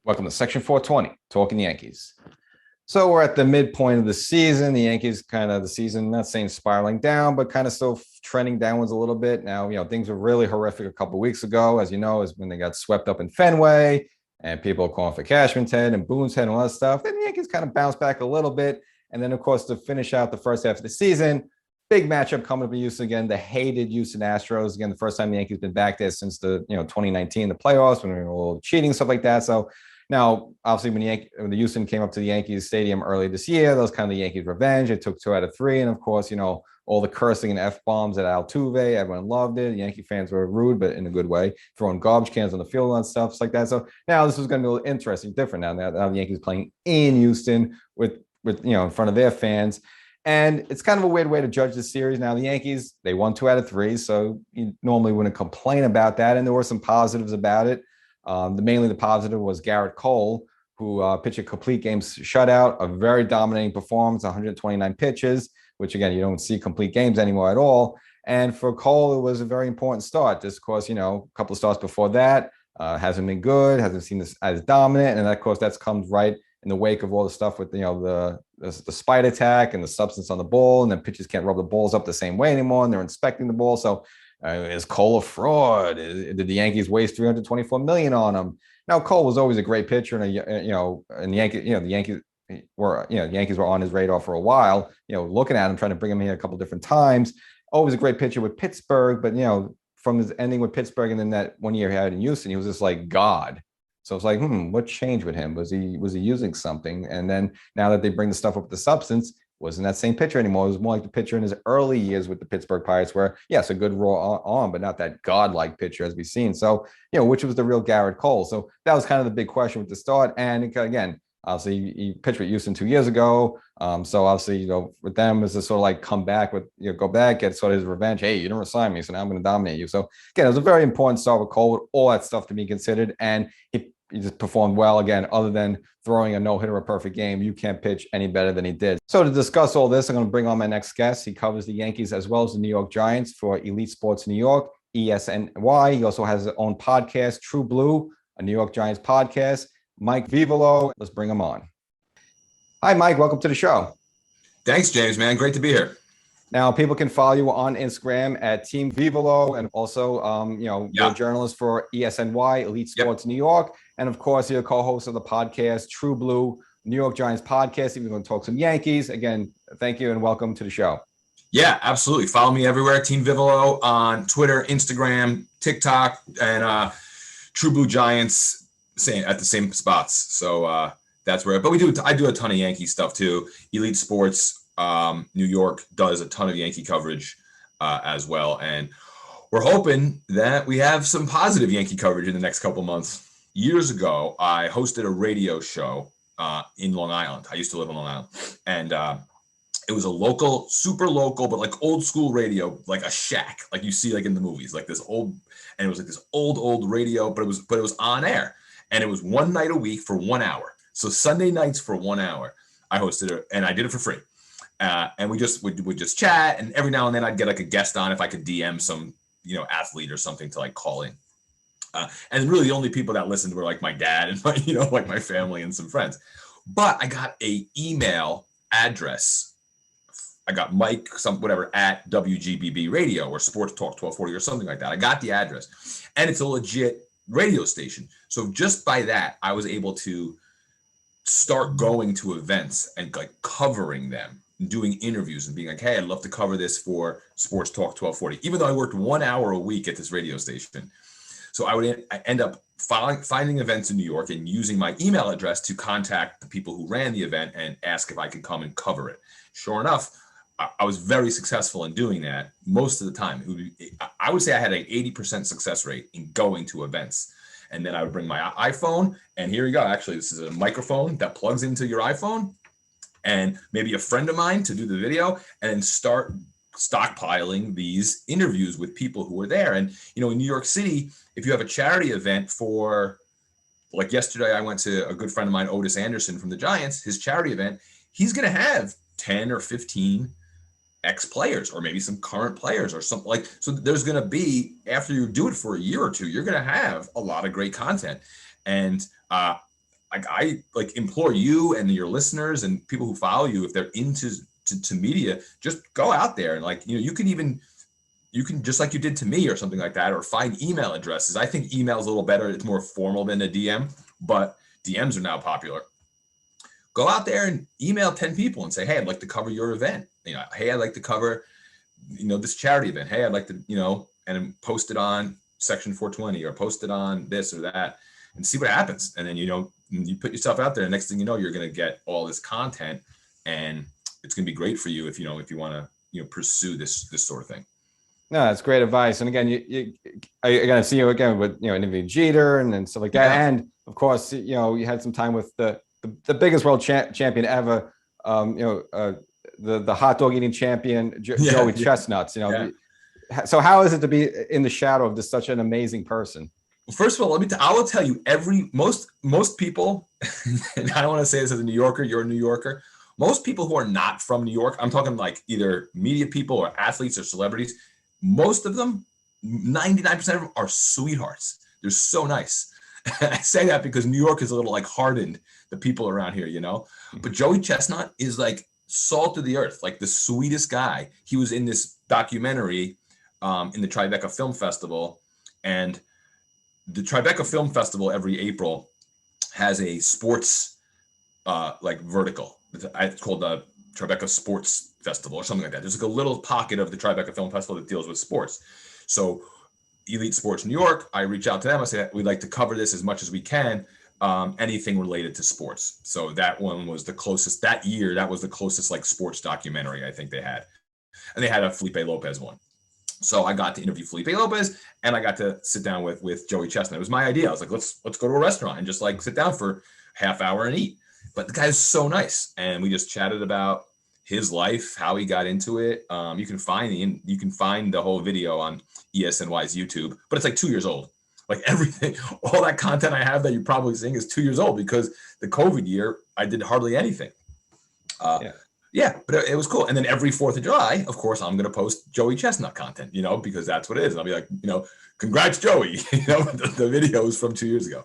Welcome to Section 420, Talkin Yankees. So we're at the midpoint of the season. The Yankees the season, not saying spiraling down, but kind of still trending downwards a little bit. Now, things were really horrific a couple of weeks ago, as you know, is when they got swept up in Fenway and people are calling for Cashman's head and Boone's head and all that stuff. Then the Yankees kind of bounced back a little bit. And then, of course, to finish out the first half of the season, big matchup coming up in Houston again, the hated Houston Astros. Again, the first time the Yankees been back there since the 2019, the playoffs, when we were a little cheating, stuff like that. So now, obviously, when the Houston came up to the Yankees Stadium early this year, that was kind of the Yankees' revenge. It took 2 out of 3. And, of course, all the cursing and F-bombs at Altuve, everyone loved it. Yankee fans were rude, but in a good way, throwing garbage cans on the field and stuff like that. So now this is going to be a little interesting, different now the Yankees playing in Houston with in front of their fans. And it's kind of a weird way to judge the series. Now, the Yankees, they won 2 out of 3, so you normally wouldn't complain about that. And there were some positives about it. Mainly the positive was Garrett Cole, who pitched a complete game shutout, a very dominating performance, 129 pitches, which, again, you don't see complete games anymore at all. And for Cole, it was a very important start. Just, of course, a couple of starts before that, hasn't been good, hasn't seen this as dominant. And, of course, that's comes right in the wake of all the stuff with, the spite attack and the substance on the ball. And then pitchers can't rub the balls up the same way anymore, and they're inspecting the ball. So is Cole a fraud? Did the Yankees waste $324 million on him? Now, Cole was always a great pitcher, and the Yankees were on his radar for a while. Looking at him, trying to bring him here a couple different times. Always a great pitcher with Pittsburgh, but from his ending with Pittsburgh and then that 1 year he had in Houston, he was just like God. So it's like, what changed with him? Was he using something? And then now that they bring the stuff up with the substance, wasn't that same pitcher anymore. It was more like the pitcher in his early years with the Pittsburgh Pirates, where, yes, a good raw arm, but not that godlike pitcher as we've seen. So, which was the real Garrett Cole. So that was kind of the big question with the start. And again, obviously, he pitched with Houston 2 years ago. So obviously, with them, it's just sort of like come back with, go back, get sort of his revenge. Hey, you didn't resign me, so now I'm going to dominate you. So again, it was a very important start with Cole, with all that stuff to be considered. And he just performed well. Again, other than throwing a no-hitter, a perfect game, you can't pitch any better than he did. So to discuss all this, I'm going to bring on my next guest. He covers the Yankees as well as the New York Giants for Elite Sports New York, ESNY. He also has his own podcast, True Blue, a New York Giants podcast. Mike Vivalo. Let's bring him on. Hi, Mike. Welcome to the show. Thanks, James, man. Great to be here. Now, people can follow you on Instagram at Team Vivalo, and also, you're a journalist for ESNY, Elite Sports New York. And, of course, you're a co-host of the podcast, True Blue, New York Giants podcast. If you're going to talk some Yankees, again, thank you and welcome to the show. Yeah, absolutely. Follow me everywhere, Team Vivalo, on Twitter, Instagram, TikTok, and True Blue Giants at the same spots. So that's where. But I do a ton of Yankee stuff, too. Elite Sports New York does a ton of Yankee coverage as well. And we're hoping that we have some positive Yankee coverage in the next couple months. Years ago, I hosted a radio show in Long Island. I used to live in Long Island. And it was a local, super local, but like old school radio, like a shack, like you see like in the movies, like this old, and it was like this old radio, but it was on air. And it was one night a week for 1 hour. So Sunday nights for 1 hour, I hosted it, and I did it for free. And we would just chat, and every now and then I'd get like a guest on if I could DM some, athlete or something to like call in. And really the only people that listened were like my dad and my, like my family and some friends. But I got a email address. I got Mike, at WGBB Radio or Sports Talk 1240 or something like that. I got the address, and it's a legit radio station. So just by that, I was able to start going to events and like covering them, doing interviews and being like, hey, I'd love to cover this for Sports Talk 1240, even though I worked 1 hour a week at this radio station. So I end up finding events in New York and using my email address to contact the people who ran the event and ask if I could come and cover it. Sure enough, I was very successful in doing that most of the time. I would say I had an 80% success rate in going to events. And then I would bring my iPhone, and here you go. Actually, this is a microphone that plugs into your iPhone, and maybe a friend of mine to do the video, and then start stockpiling these interviews with people who were there. And, in New York City, if you have a charity event for, like yesterday, I went to a good friend of mine, Otis Anderson from the Giants, his charity event, he's going to have 10 or 15 ex-players or maybe some current players or something like, so there's going to be, after you do it for a year or two, you're going to have a lot of great content. And I like implore you and your listeners and people who follow you, if they're into to media, just go out there and like, you can just like you did to me or something like that, or find email addresses. I think email is a little better. It's more formal than a DM, but DMs are now popular. Go out there and email 10 people and say, hey, I'd like to cover your event. Hey, I'd like to cover, this charity event. Hey, I'd like to, and post it on Section 420 or post it on this or that and see what happens. And then, you put yourself out there. And next thing you know, you're going to get all this content, and it's going to be great for you if you want to, pursue this sort of thing. No, that's great advice. And again, I got to see you again with, interviewing Jeter and stuff like that. Yeah. And of course, you had some time with the biggest world champion ever, the hot dog eating champion, Joey Chestnuts, So how is it to be in the shadow of just such an amazing person? Well, first of all, I will tell you, most people, and I don't want to say this as a New Yorker, you're a New Yorker. Most people who are not from New York, I'm talking like either media people or athletes or celebrities, most of them, 99% of them are sweethearts. They're so nice. I say that because New York is a little like hardened, the people around here, But Joey Chestnut is like salt of the earth, like the sweetest guy. He was in this documentary in the Tribeca Film Festival, and the Tribeca Film Festival every April has a sports like vertical. It's called the Tribeca Sports Festival or something like that. There's like a little pocket of the Tribeca Film Festival that deals with sports. So Elite Sports New York, I reach out to them. I say, we'd like to cover this as much as we can, anything related to sports. So that one was the closest that year. That was the closest like sports documentary I think they had. And they had a Felipe Lopez one. So I got to interview Felipe Lopez, and I got to sit down with Joey Chestnut. It was my idea. I was like, let's go to a restaurant and just like sit down for half hour and eat. But the guy's so nice. And we just chatted about his life, how he got into it. You can find the whole video on ESNY's YouTube, but it's like 2 years old. Like everything, all that content I have that you're probably seeing is 2 years old because the COVID year, I did hardly anything. Yeah, but it was cool. And then every 4th of July, of course, I'm going to post Joey Chestnut content, because that's what it is. And I'll be like, congrats, Joey, the videos from 2 years ago.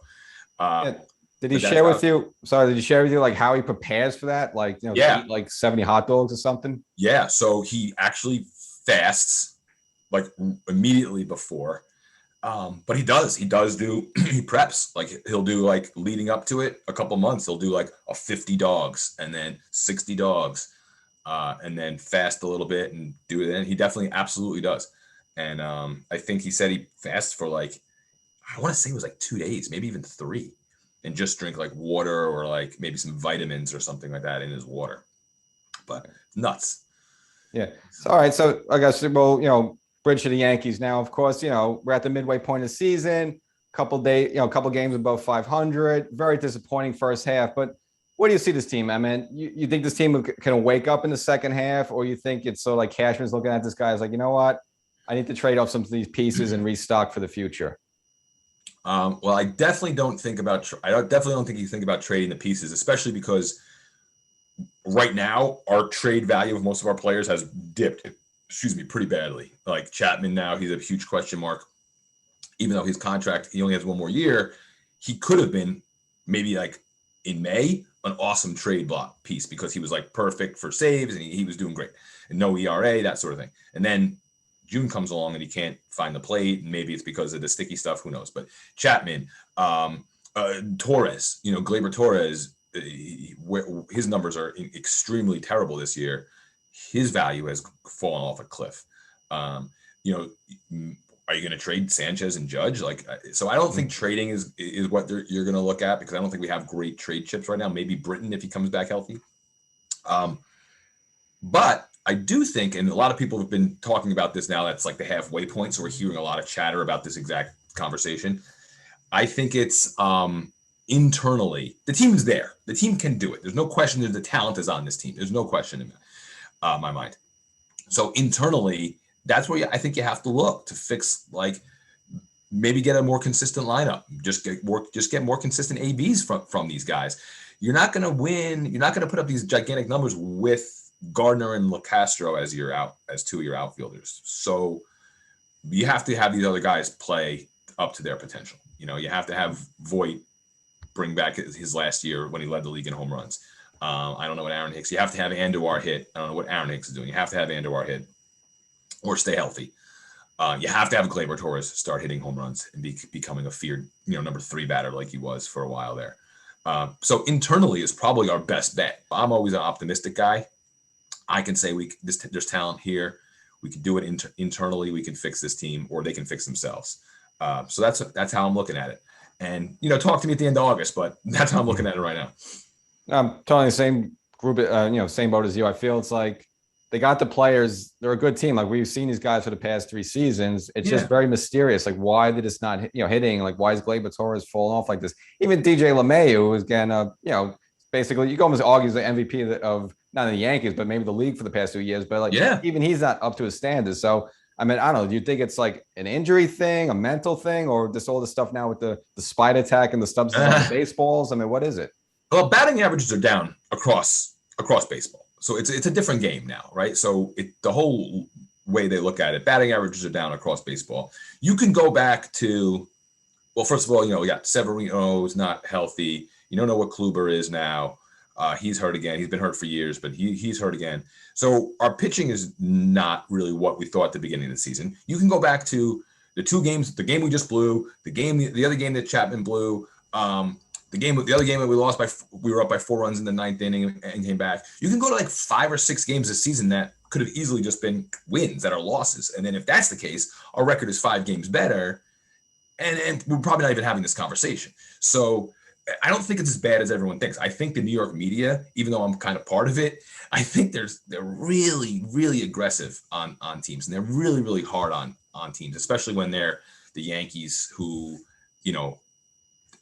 Did he share with you? Sorry, did he share with you like how he prepares for that? Like, to eat like 70 hot dogs or something? Yeah. So he actually fasts like immediately before. But he preps, like he'll do like leading up to it a couple months. He'll do like a 50 dogs and then 60 dogs, and then fast a little bit and do it. And he definitely absolutely does. And I think he said he fasts for like, I want to say it was like 2 days, maybe even 3. And just drink like water or like maybe some vitamins or something like that in his water. But nuts. Yeah. All right. So I guess bridge to the Yankees now. Of course, we're at the midway point of the season. Couple games above 500. Very disappointing first half. But what do you see this team? I mean, you think this team can wake up in the second half, or you think it's so like Cashman's looking at this guy is like, you know what? I need to trade off some of these pieces and restock for the future. Well, I definitely don't think you think about trading the pieces, especially because right now our trade value of most of our players has dipped, pretty badly. Like Chapman now, he's a huge question mark. Even though his contract, he only has 1 more year, he could have been maybe like in May, an awesome trade block piece because he was like perfect for saves and he was doing great and no ERA, that sort of thing. And then June comes along and he can't find the plate. And maybe it's because of the sticky stuff. Who knows? But Chapman, Torres, Gleyber Torres, his numbers are extremely terrible this year. His value has fallen off a cliff. Are you going to trade Sanchez and Judge? So I don't think trading is what you're going to look at because I don't think we have great trade chips right now. Maybe Britton if he comes back healthy. But I do think, and a lot of people have been talking about this now, that's like the halfway point. So we're hearing a lot of chatter about this exact conversation. I think it's internally, the team is there. The team can do it. There's no question that the talent is on this team. There's no question in my mind. So internally, that's where I think you have to look to fix, like maybe get a more consistent lineup. Just get more consistent ABs from these guys. You're not going to win. You're not going to put up these gigantic numbers with Gardner and LeCastro as 2 of your outfielders. So you have to have these other guys play up to their potential. You have to have Voit bring back his last year when he led the league in home runs. I don't know what Aaron Hicks. You have to have Andujar hit. I don't know what Aaron Hicks is doing. You have to have Andujar hit or stay healthy. You have to have Gleyber Torres start hitting home runs and becoming a feared, number 3 batter like he was for a while there. So internally is probably our best bet. I'm always an optimistic guy. I can say there's talent here. We can do it internally. We can fix this team, or they can fix themselves. So that's how I'm looking at it. And talk to me at the end of August, but that's how I'm looking at it right now. I'm totally the same group, same boat as you. I feel it's like they got the players. They're a good team. Like we've seen these guys for the past 3 seasons. It's just very mysterious. Like why did it's not, hitting? Like why is Gleyber Torres falling off like this? Even DJ LeMahieu, who was getting, basically you can almost argue the MVP of not in the Yankees, but maybe the league for the past 2 years. But even he's not up to his standards. So I mean, I don't know. Do you think it's like an injury thing, a mental thing, or just all the stuff now with the spite attack and the substance on the baseballs? I mean, what is it? Well, batting averages are down across baseball. So it's a different game now, right? So the whole way they look at it, batting averages are down across baseball. You can go back to, well, first of all, Severino is not healthy. You don't know what Kluber is now. He's hurt again. He's been hurt for years, but he's hurt again. So our pitching is not really what we thought at the beginning of the season. You can go back to the 2 games, the game we just blew, the other game that Chapman blew, the other game that we lost we were up by 4 runs in the 9th inning and came back. You can go to like 5 or 6 games this season that could have easily just been wins that are losses. And then if that's the case, our record is 5 games better. And we're probably not even having this conversation. So I don't think it's as bad as everyone thinks. I think the New York media, even though I'm kind of part of it, I think they're really, really aggressive on teams. And they're really, really hard on teams, especially when they're the Yankees who,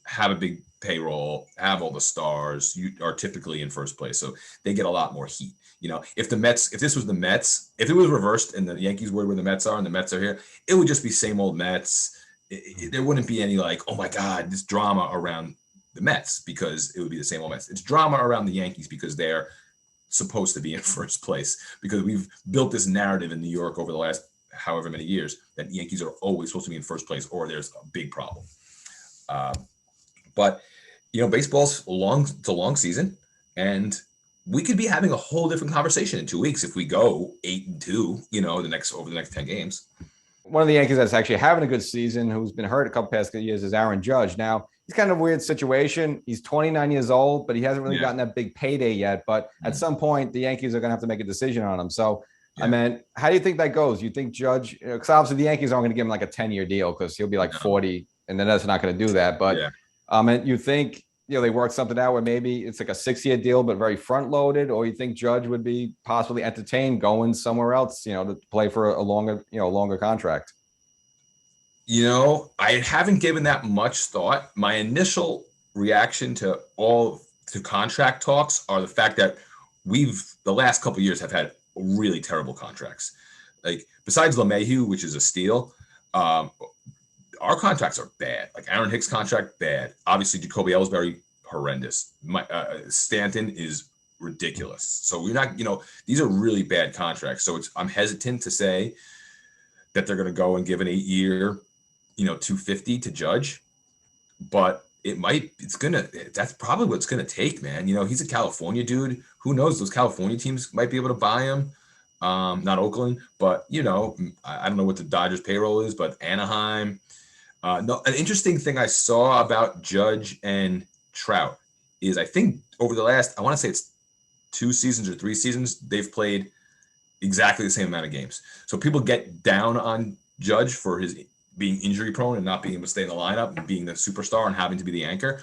have a big payroll, have all the stars, you are typically in first place. So they get a lot more heat. If this was the Mets, if it was reversed and the Yankees were where the Mets are and the Mets are here, it would just be same old Mets. There wouldn't be any like, oh my God, this drama around the Mets, because it would be the same old Mets. It's drama around the Yankees because they're supposed to be in first place, because we've built this narrative in New York over the last however many years that the Yankees are always supposed to be in first place or there's a big problem. But baseball's it's a long season, and we could be having a whole different conversation in 2 weeks if we go 8-2, over the next 10 games. One of the Yankees that's actually having a good season, who's been hurt a couple past years, is Aaron Judge. Now, he's kind of a weird situation. He's 29 years old, but he hasn't really gotten that big payday yet. But at some point, the Yankees are going to have to make a decision on him. So, I mean, how do you think that goes? You think Judge, because obviously the Yankees aren't going to give him like a 10-year deal because he'll be like 40, and then that's not going to do that. But and you think, they work something out where maybe it's like a 6-year deal, but very front loaded, or you think Judge would be possibly entertained going somewhere else, to play for a longer contract? I haven't given that much thought. My initial reaction to contract talks are the fact that the last couple of years have had really terrible contracts. Like besides LeMahieu, which is a steal, our contracts are bad. Like Aaron Hicks' contract, bad. Obviously, Jacoby Ellsbury, horrendous. Stanton is ridiculous. So we're not, these are really bad contracts. So I'm hesitant to say that they're going to go and give an 8-year, $250 to Judge, but that's probably what it's going to take, man. He's a California dude. Who knows? Those California teams might be able to buy him. Not Oakland, but I don't know what the Dodgers payroll is, but Anaheim. No, an interesting thing I saw about Judge and Trout is I think over the last, I want to say it's 2 seasons or 3 seasons, they've played exactly the same amount of games. So people get down on Judge for his being injury prone and not being able to stay in the lineup and being the superstar and having to be the anchor.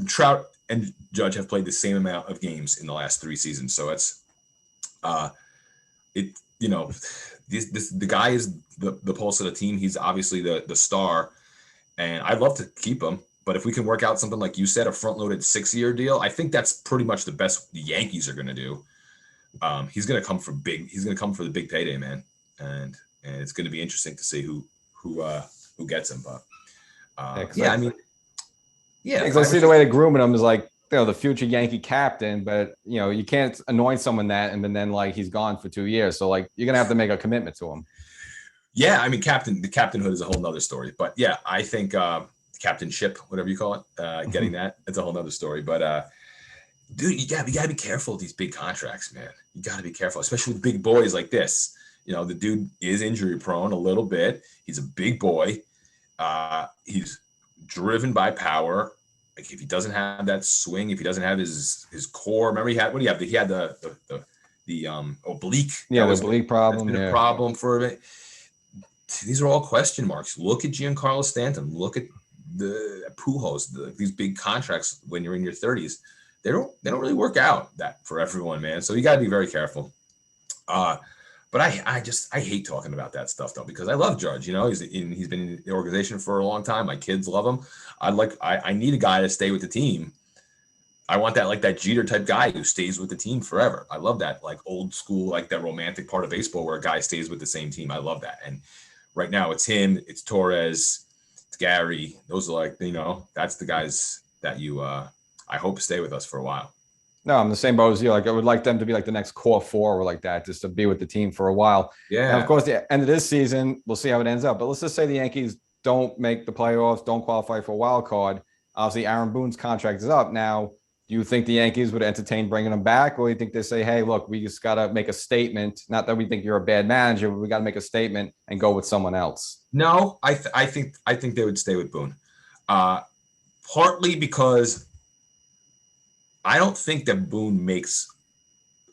Trout and Judge have played the same amount of games in the last 3 seasons. So it's, the guy is the pulse of the team. He's obviously the star, and I'd love to keep him. But if we can work out something like you said, a front-loaded 6-year deal, I think that's pretty much the best the Yankees are going to do. He's going to come for the big payday, man, and it's going to be interesting to see who gets him. But because I see the way they're grooming him is like, the future Yankee captain, but you can't anoint someone that and then like he's gone for 2 years. So like you're gonna have to make a commitment to him. Yeah, I mean, the captainhood is a whole nother story. But yeah, I think captainship, whatever you call it, getting that. It's a whole nother story. But dude, you gotta be careful with these big contracts, man. You gotta be careful, especially with big boys like this. The dude is injury prone a little bit. He's a big boy. He's driven by power. Like if he doesn't have that swing, if he doesn't have his core, remember he had He had the oblique. Yeah, the oblique problem. That's been a problem for a bit. These are all question marks. Look at Giancarlo Stanton. Look at the Pujols. These big contracts when you're in your 30s, they don't really work out that for everyone, man. So you got to be very careful. But I hate talking about that stuff though, because I love Judge. He's been in the organization for a long time. My kids love him. I need a guy to stay with the team. I want that Jeter type guy who stays with the team forever. I love that old school, that romantic part of baseball where a guy stays with the same team. I love that. And right now it's him, it's Torres, it's Gary. Those are that's the guys that I hope stay with us for a while. No, I'm the same boat as you. I would like them to be the next core four or that, just to be with the team for a while. Yeah. And of course, the end of this season, we'll see how it ends up. But let's just say the Yankees don't make the playoffs, don't qualify for a wild card. Obviously, Aaron Boone's contract is up. Now, do you think the Yankees would entertain bringing him back? Or do you think they say, hey, look, we just got to make a statement. Not that we think you're a bad manager, but we got to make a statement and go with someone else. No, I think they would stay with Boone. Partly because I don't think that Boone makes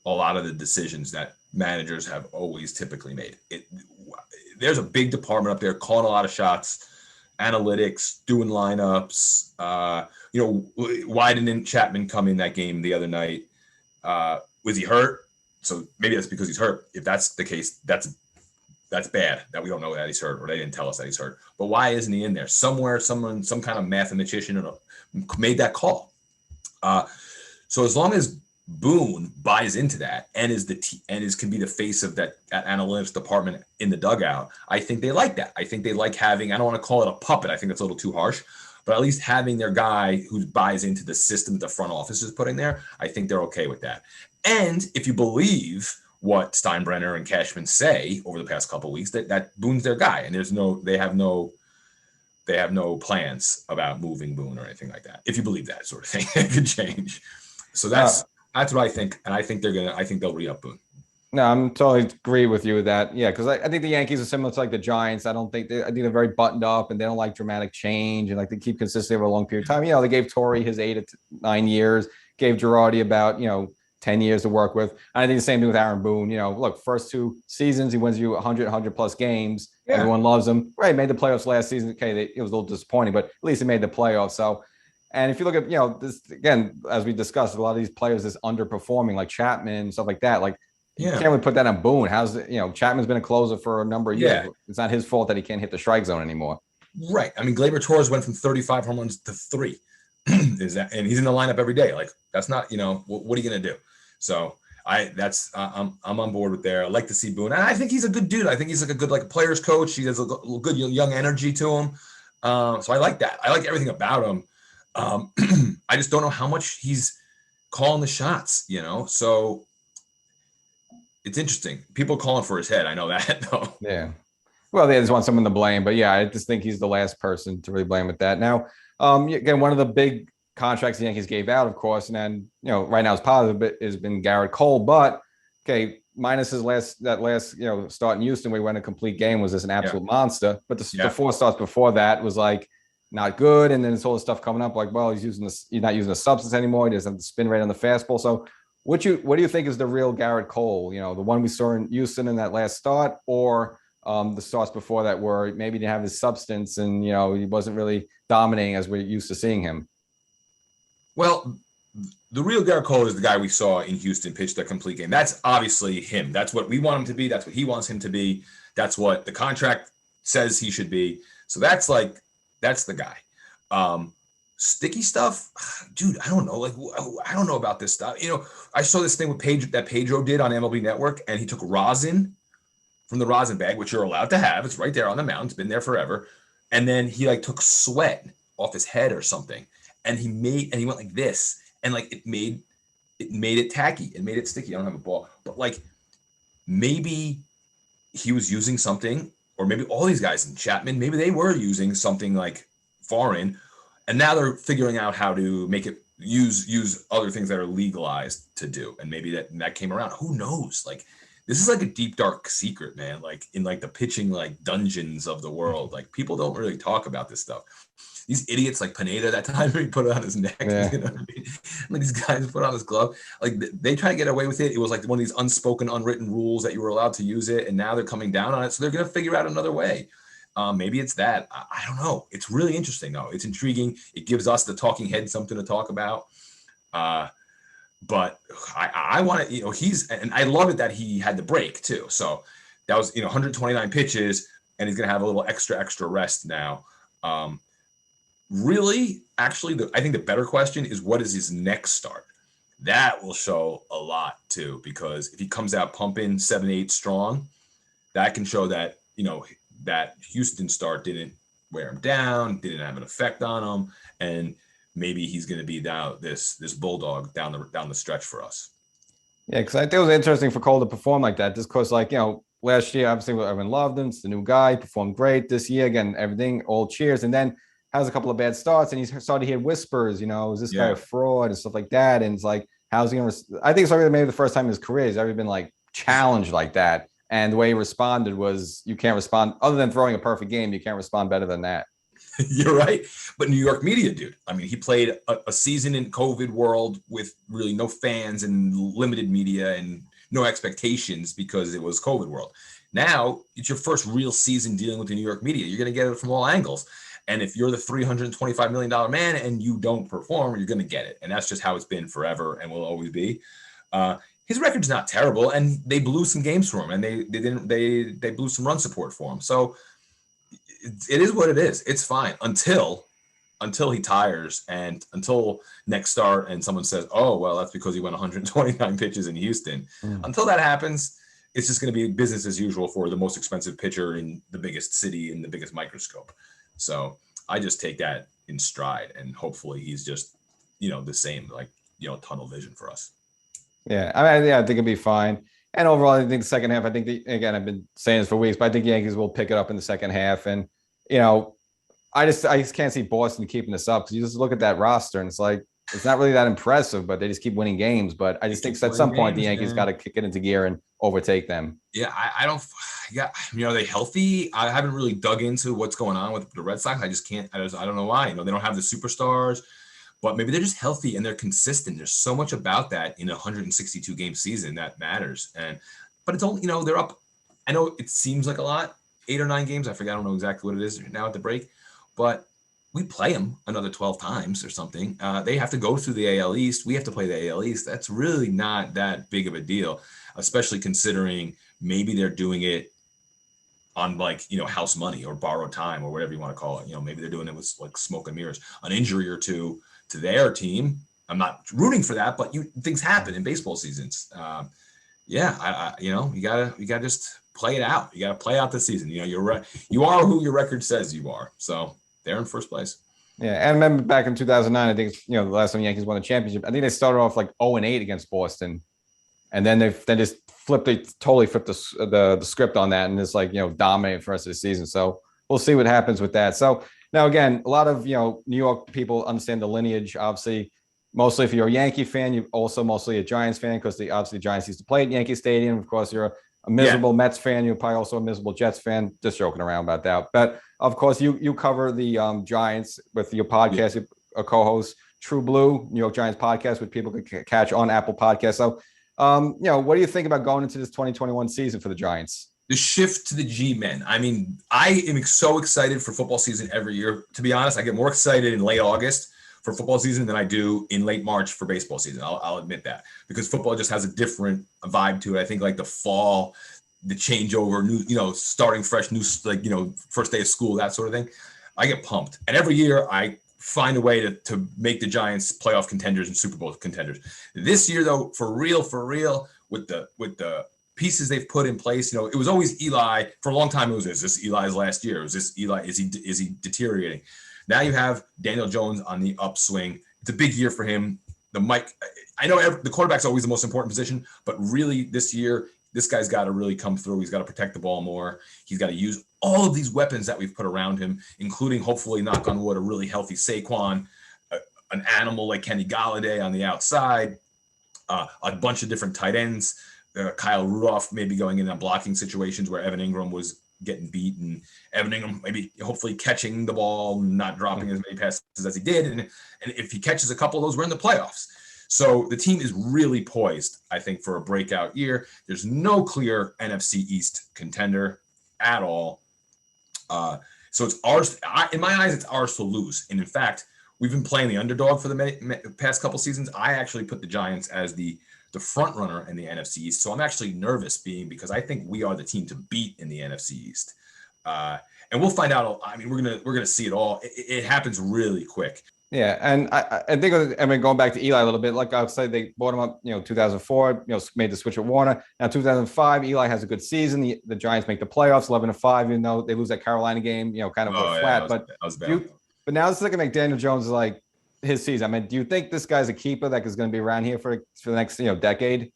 a lot of the decisions that managers have always typically made. There's a big department up there calling a lot of shots, analytics, doing lineups. Why didn't Chapman come in that game the other night? Was he hurt? So maybe that's because he's hurt. If that's the case, that's bad that we don't know that he's hurt, or they didn't tell us that he's hurt. But why isn't he in there? Somewhere, some kind of mathematician made that call. So as long as Boone buys into that and can be the face of that analytics department in the dugout, I think they like that. I think they like having, I don't want to call it a puppet. I think that's a little too harsh, but at least having their guy who buys into the system that the front office is putting there, I think they're okay with that. And if you believe what Steinbrenner and Cashman say over the past couple of weeks, that Boone's their guy, and they have no plans about moving Boone or anything like that. If you believe that sort of thing, it could change. So that's what I think, and I think they'll re-up Boone. No, I'm totally agree with you with that. Yeah, because I think the Yankees are similar to the Giants. I think they're very buttoned up, and they don't like dramatic change, and they keep consistency over a long period of time. They gave Torrey his 8 to 9 years, gave Girardi about 10 years to work with. And I think the same thing with Aaron Boone. Look, first 2 seasons, he wins you 100 plus games. Yeah. Everyone loves him. Right, made the playoffs last season. Okay, it was a little disappointing, but at least he made the playoffs. So, and if you look at, this, again, as we discussed, a lot of these players is underperforming, like Chapman, stuff like that. You can't really put that on Boone. Chapman's been a closer for a number of years. Yeah. It's not his fault that he can't hit the strike zone anymore. Right. I mean, Gleyber Torres went from 35 home runs to 3. And he's in the lineup every day. That's not, what are you going to do? So I'm on board with there. I like to see Boone. And I think he's a good dude. I think he's a good player's coach. He has a good young energy to him. So I like that. I like everything about him. I just don't know how much he's calling the shots, so it's interesting. People calling for his head. I know that though. Yeah. Well, they just want someone to blame, but yeah, I just think he's the last person to really blame with that. Now, again, one of the big contracts the Yankees gave out, of course, and then, right now it's positive, but has been Garrett Cole, but okay, minus his last start in Houston, where he went a complete game, was just an absolute monster. But the 4 starts before that was not good. And then it's all this stuff coming up well, he's not using a substance anymore. He doesn't have the spin rate on the fastball. So what do you think is the real Garrett Cole? The one we saw in Houston in that last start, or the starts before that where maybe he didn't have his substance and, he wasn't really dominating as we're used to seeing him? Well, the real Garrett Cole is the guy we saw in Houston pitch the complete game. That's obviously him. That's what we want him to be. That's what he wants him to be. That's what the contract says he should be. So that's the guy. Sticky stuff, dude. I don't know. I don't know about this stuff. I saw this thing with Pedro did on MLB Network, and he took rosin from the rosin bag, which you're allowed to have. It's right there on the mound. It's been there forever. And then he took sweat off his head or something, and he went like this, and it made it tacky. It made it sticky. I don't have a ball, but maybe he was using something, or maybe all these guys in Chapman, maybe they were using something foreign, And now they're figuring out how to make it use other things that are legalized to do. And maybe that came around. Who knows? Like, this is like a deep, dark secret, man. Like in like the pitching, like dungeons of the world, like people don't really talk about this stuff. These idiots like Pineda, that time he put it on his neck, Yeah. you know what I mean? Like these guys put on his glove, like they try to get away with it. It was like one of these unspoken, unwritten rules that you were allowed to use it. And now they're coming down on it. So they're going to figure out another way. Maybe it's that. I don't know. It's really interesting, though. It's intriguing. It gives us, the talking head, something to talk about. But I want to, and I love it that he had the break, too. So that was, 129 pitches, and he's going to have a little extra rest now. Really, actually, I think the better question is, what is his next start? That will show a lot, too, because if he comes out pumping 7-8 strong, that can show that, that Houston start didn't wear him down, didn't have an effect on him, and maybe he's going to be now this bulldog down the stretch for us. Yeah, because I think it was interesting for Cole to perform like that. Just because, last year, obviously, everyone loved him. It's the new guy, performed great. This year, again, everything, all cheers. And then has a couple of bad starts, and he's started to hear whispers, is this guy a fraud and stuff like that? And it's like, how's he going to? I think it's maybe the first time in his career he's ever been like challenged like that. And the way he responded was, you can't respond other than throwing a perfect game. You can't respond better than that. You're right. But New York media, dude. I mean, he played a season in COVID world with really no fans and limited media and no expectations because it was COVID world. Now it's your first real season dealing with the New York media. You're going to get it from all angles. And if you're the $325 million man and you don't perform, you're going to get it. And that's just how it's been forever and will always be. His record's not terrible, and they blew some games for him, and they blew some run support for him. So it is what it is. It's fine until he tires and until next start and someone says, oh, well, that's because he went 129 pitches in Houston. Until that happens, it's just going to be business as usual for the most expensive pitcher in the biggest city in the biggest microscope. So I just take that in stride, and hopefully he's just, the same, like, tunnel vision for us. Yeah, I think it'll be fine. And overall, I think the second half, I've been saying this for weeks, but I think the Yankees will pick it up in the second half. And, I just can't see Boston keeping this up, because you just look at that roster and it's like, it's not really that impressive, but they just keep winning games. But I just think at some point the Yankees got to kick it into gear and overtake them. Yeah, I don't. Yeah, are they healthy? I haven't really dug into what's going on with the Red Sox. I just can't. I don't know why. They don't have the superstars, but maybe they're just healthy and they're consistent. There's so much about that in a 162 game season that matters. But it's only, they're up. I know it seems like a lot, 8 or 9 games. I forget. I don't know exactly what it is now at the break, but we play them another 12 times or something. They have to go through the AL East. We have to play the AL East. That's really not that big of a deal, especially considering maybe they're doing it on house money or borrowed time or whatever you want to call it. Maybe they're doing it with like smoke and mirrors, an injury or two to their team. I'm not rooting for that, but things happen in baseball seasons. You gotta just play it out. You gotta play out the season. You're right. You are who your record says you are. So they're in first place. Yeah, and I remember back in 2009, I think the last time the Yankees won the championship, I think they started off like 0-8 against Boston, and then they just totally flipped the script on that, and it's like dominated for the rest of the season. So we'll see what happens with that. So now again, a lot of New York people understand the lineage. Obviously, mostly if you're a Yankee fan, you're also mostly a Giants fan, because obviously the Giants used to play at Yankee Stadium. Of course, you're a miserable Mets fan. You're probably also a miserable Jets fan. Just joking around about that. But of course, you cover the Giants with your podcast, your co-host True Blue, New York Giants podcast, which people can catch on Apple Podcasts. So, what do you think about going into this 2021 season for the Giants? The shift to the G-men. I mean, I am so excited for football season every year. To be honest, I get more excited in late August for football season than I do in late March for baseball season. I'll admit that, because football just has a different vibe to it. I think like the fall, the changeover, new, starting fresh, new, first day of school, that sort of thing. I get pumped. And every year I find a way to make the Giants playoff contenders and Super Bowl contenders. This year, though, for real, with the pieces they've put in place, it was always Eli. For a long time, it was, is this Eli's last year? Is this Eli? Is he deteriorating? Now you have Daniel Jones on the upswing. It's a big year for him. I know the quarterback's always the most important position, but really this year, This guy's got to really come through. He's got to protect the ball more. He's got to use all of these weapons that we've put around him, including, hopefully, knock on wood, a really healthy Saquon, an animal like Kenny Galladay on the outside, a bunch of different tight ends. Kyle Rudolph maybe going in on blocking situations where Evan Ingram was getting beat, and Evan Ingram maybe hopefully catching the ball, not dropping as many passes as he did. And if he catches a couple of those, we're in the playoffs. So the team is really poised, I think, for a breakout year. There's no clear NFC East contender at all. So it's ours. In my eyes, it's ours to lose. And in fact, we've been playing the underdog for the past couple seasons. I actually put the Giants as the front runner in the NFC East. So I'm actually nervous because I think we are the team to beat in the NFC East. And we'll find out. I mean, we're gonna see it all. It happens really quick. Yeah, and I think, I mean, going back to Eli a little bit, like I would say, they brought him up, 2004, made the switch with Warner. Now 2005, Eli has a good season. The Giants make the playoffs, 11-5, even though they lose that Carolina game, kind of flat. But now it's looking like Daniel Jones is like his season. I mean, do you think this guy's a keeper that is going to be around here for the next decade?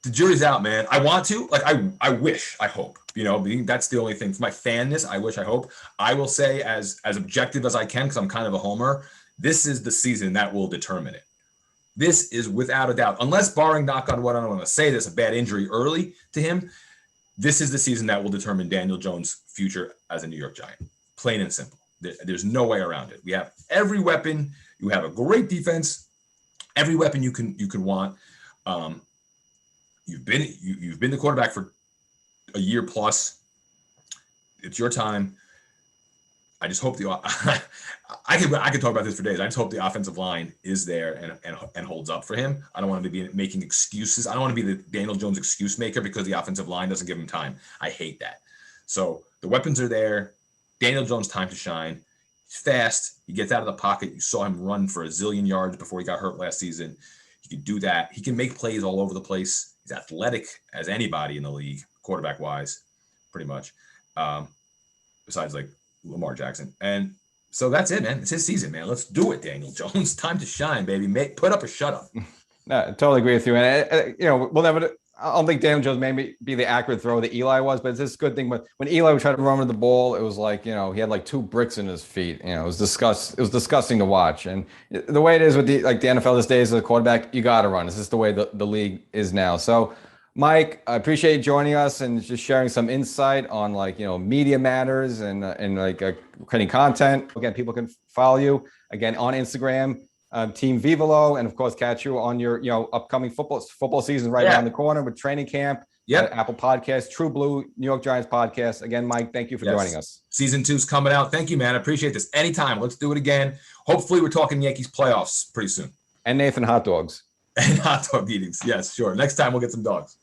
The jury's out, man. I want to, I wish, I hope, that's the only thing. For my fanness, I wish, I hope. I will say as objective as I can, because I'm kind of a homer, this is the season that will determine it. This is without a doubt, unless barring, knock on wood, I don't want to say this, a bad injury early to him, this is the season that will determine Daniel Jones' future as a New York Giant. Plain and simple. There's no way around it. We have every weapon. You have a great defense. Every weapon you can want. You've been the quarterback for a year plus. It's your time. I just hope I could talk about this for days. I just hope the offensive line is there and holds up for him. I don't want him to be making excuses. I don't want to be the Daniel Jones excuse maker because the offensive line doesn't give him time. I hate that. So the weapons are there. Daniel Jones, time to shine. He's fast. He gets out of the pocket. You saw him run for a zillion yards before he got hurt last season. He can do that. He can make plays all over the place. He's athletic as anybody in the league, quarterback-wise, pretty much, besides like Lamar Jackson. And so that's it, man. It's his season, man. Let's do it, Daniel Jones. Time to shine, baby. Put up a shut up. No, I totally agree with you. And, we'll never – I don't think Daniel Jones may be the accurate throw that Eli was, but it's this good thing. But when Eli would try to run with the ball, it was like, he had like 2 bricks in his feet. It was disgusting to watch. And the way it is with the NFL these days, as a quarterback, you got to run. It's just the way the league is now. So, Mike, I appreciate you joining us and just sharing some insight on media matters and creating content. Again, people can follow you again on Instagram. Team Vivalo, and of course catch you on your upcoming football season around the corner with training camp. Apple Podcasts, True Blue, New York Giants podcast. Again, Mike, thank you for joining us. Season 2's coming out. Thank you, man. I appreciate this. Anytime. Let's do it again. Hopefully we're talking Yankees playoffs pretty soon. And Nathan, hot dogs. And hot dog eatings. Yes, sure. Next time we'll get some dogs.